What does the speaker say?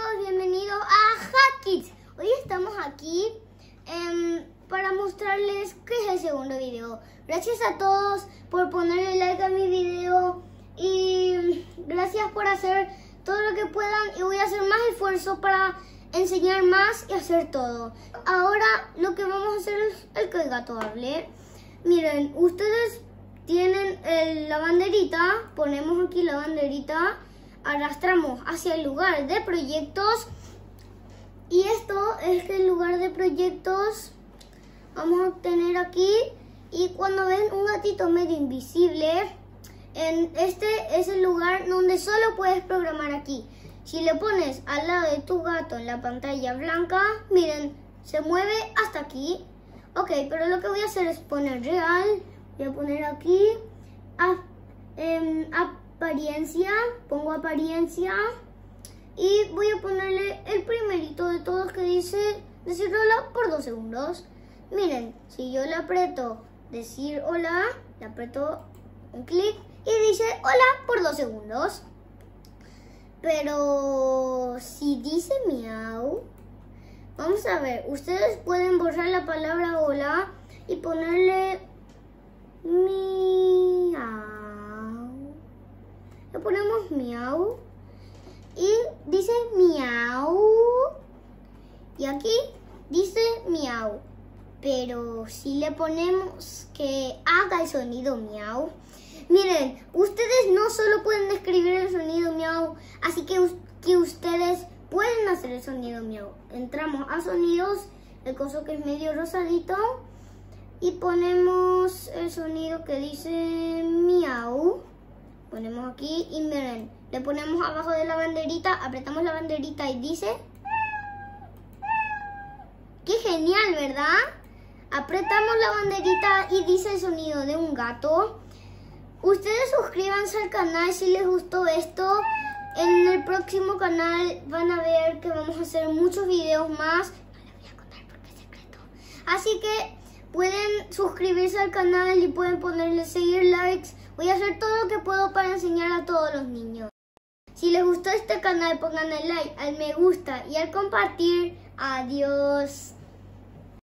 todos, bienvenidos a Hack Kids. Hoy estamos aquí para mostrarles qué es el segundo video. Gracias a todos por ponerle like a mi video y gracias por hacer todo lo que puedan, y voy a hacer más esfuerzo para enseñar más y hacer todo. Ahora lo que vamos a hacer es el que el gato hable. Miren, ustedes tienen la banderita, ponemos aquí la banderita, arrastramos hacia el lugar de proyectos y esto es el lugar de proyectos. Vamos a tener aquí, y cuando ven un gatito medio invisible, este es el lugar donde solo puedes programar aquí. Si le pones al lado de tu gato en la pantalla blanca, miren, se mueve hasta aquí. Ok, pero lo que voy a hacer es poner real. Voy a poner aquí apariencia, pongo apariencia y voy a ponerle el primerito de todos que dice decir hola por 2 segundos. Miren, si yo le aprieto decir hola, le aprieto un clic y dice hola por 2 segundos. Pero si dice miau, vamos a ver, ustedes pueden borrar la palabra hola y ponerle miau. Le ponemos miau y dice miau. Y aquí dice miau. Pero si le ponemos que haga el sonido miau, miren, ustedes no solo pueden escribir el sonido miau, así que ustedes pueden hacer el sonido miau. Entramos a sonidos, el coso que es medio rosadito, y ponemos el sonido que dice miau. Ponemos aquí y miren, le ponemos abajo de la banderita, apretamos la banderita y dice. ¡Qué genial!, ¿verdad? Apretamos la banderita y dice el sonido de un gato. Ustedes suscríbanse al canal si les gustó esto. En el próximo canal van a ver que vamos a hacer muchos videos más. No les voy a contar porque es secreto. Así que pueden suscribirse al canal y pueden ponerle seguir, likes. Voy a hacer todo lo que puedo para enseñar a todos los niños. Si les gustó este canal, pongan el like, al me gusta y al compartir. Adiós.